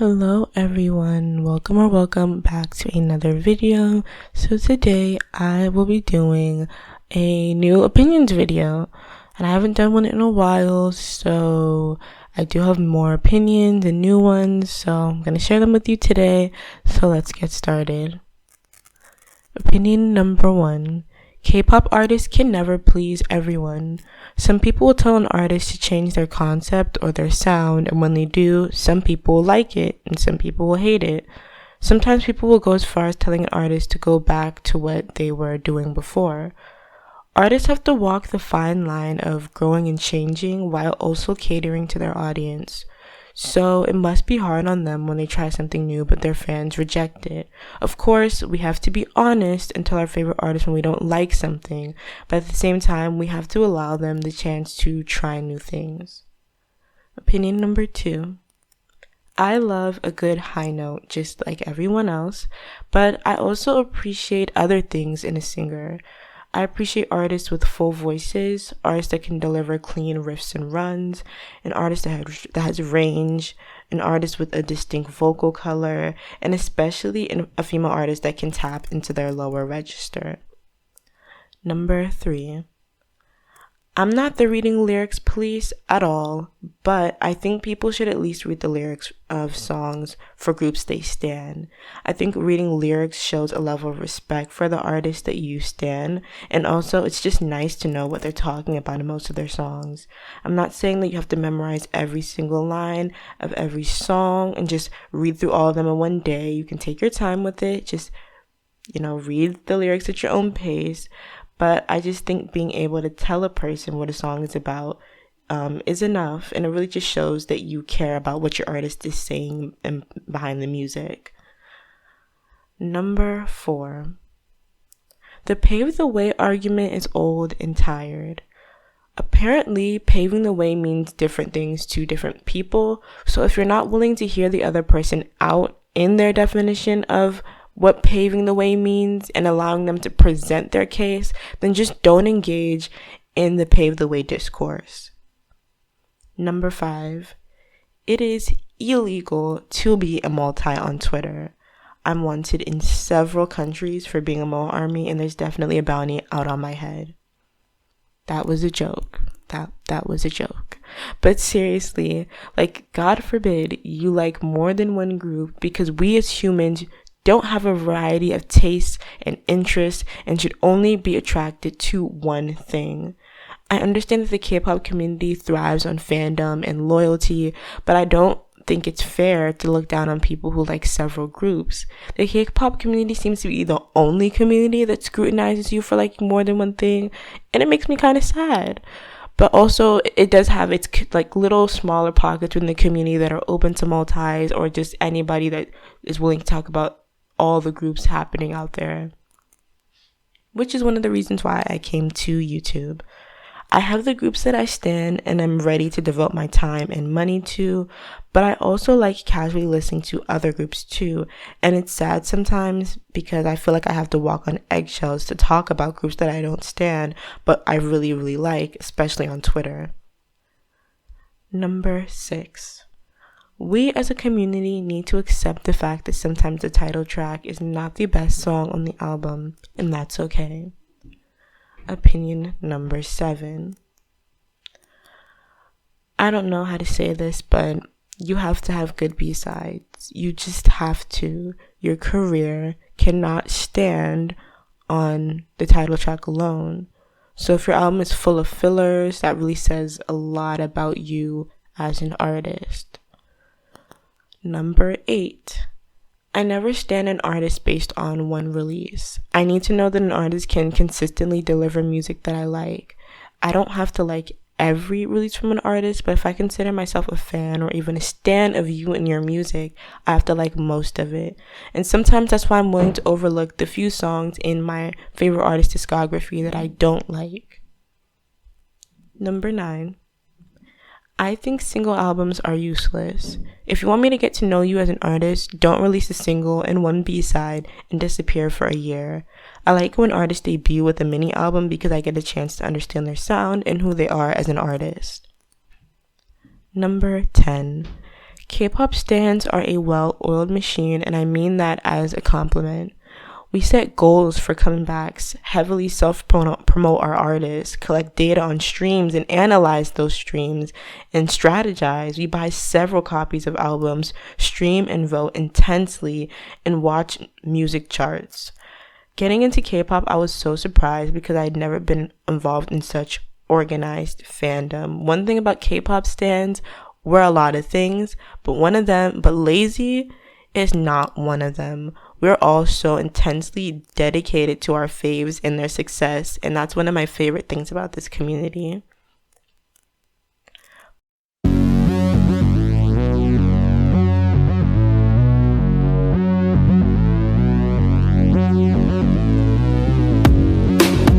Hello everyone, welcome back to another video. So today I will be doing a new opinions video, and I haven't done one in a while, so I do have more opinions and new ones, so I'm going to share them with you today. So let's get started. Opinion number 1. K-pop artists can never please everyone. Some people will tell an artist to change their concept or their sound, and when they do, some people will like it and some people will hate it. Sometimes people will go as far as telling an artist to go back to what they were doing before. Artists have to walk the fine line of growing and changing while also catering to their audience. So it must be hard on them when they try something new but their fans reject it. Of course, we have to be honest and tell our favorite artists when we don't like something, but at the same time, we have to allow them the chance to try new things. Opinion number 2. I love a good high note just like everyone else, but I also appreciate other things in a singer. I appreciate artists with full voices, artists that can deliver clean riffs and runs, an artist that has range, an artist with a distinct vocal color, and especially a female artist that can tap into their lower register. Number 3. I'm not the reading lyrics police at all, but I think people should at least read the lyrics of songs for groups they stan. I think reading lyrics shows a level of respect for the artist that you stan, and also it's just nice to know what they're talking about in most of their songs. I'm not saying that you have to memorize every single line of every song and just read through all of them in one day. You can take your time with it, just, read the lyrics at your own pace. But I just think being able to tell a person what a song is about is enough, and it really just shows that you care about what your artist is saying and behind the music. Number 4. The pave the way argument is old and tired. Apparently, paving the way means different things to different people, so if you're not willing to hear the other person out in their definition of what paving the way means and allowing them to present their case, then just don't engage in the pave the way discourse. Number 5. It is illegal to be a multi on Twitter. I'm wanted in several countries for being a mole army, and there's definitely a bounty out on my head. That was a joke. That was a joke. But seriously, God forbid you like more than one group, because we as humans don't have a variety of tastes and interests and should only be attracted to one thing. I understand that the K-pop community thrives on fandom and loyalty, but I don't think it's fair to look down on people who like several groups. The K-pop community seems to be the only community that scrutinizes you for liking more than one thing, and it makes me kind of sad. But also, it does have its little smaller pockets within the community that are open to multis or just anybody that is willing to talk about all the groups happening out there, which is one of the reasons why I came to YouTube. I have the groups that I stan and I'm ready to devote my time and money to, but I also like casually listening to other groups too, and it's sad sometimes because I feel like I have to walk on eggshells to talk about groups that I don't stan, but I really, really like, especially on Twitter. Number 6. We as a community need to accept the fact that sometimes the title track is not the best song on the album, and that's okay. Opinion number 7. I don't know how to say this, but you have to have good B-sides. You just have to. Your career cannot stand on the title track alone. So if your album is full of fillers, that really says a lot about you as an artist. Number 8. I never stan an artist based on one release. I need to know that an artist can consistently deliver music that I like. I don't have to like every release from an artist, but if I consider myself a fan or even a stan of you and your music, I have to like most of it. And sometimes that's why I'm willing to overlook the few songs in my favorite artist discography that I don't like. Number 9. I think single albums are useless. If you want me to get to know you as an artist, don't release a single and one B-side and disappear for a year. I like when artists debut with a mini album because I get a chance to understand their sound and who they are as an artist. Number 10. K-pop stans are a well-oiled machine, and I mean that as a compliment. We set goals for comebacks, heavily self-promote our artists, collect data on streams and analyze those streams, and strategize. We buy several copies of albums, stream and vote intensely, and watch music charts. Getting into K-pop, I was so surprised because I had never been involved in such organized fandom. One thing about K-pop stans, we're a lot of things, but lazy is not one of them. We're all so intensely dedicated to our faves and their success, and that's one of my favorite things about this community.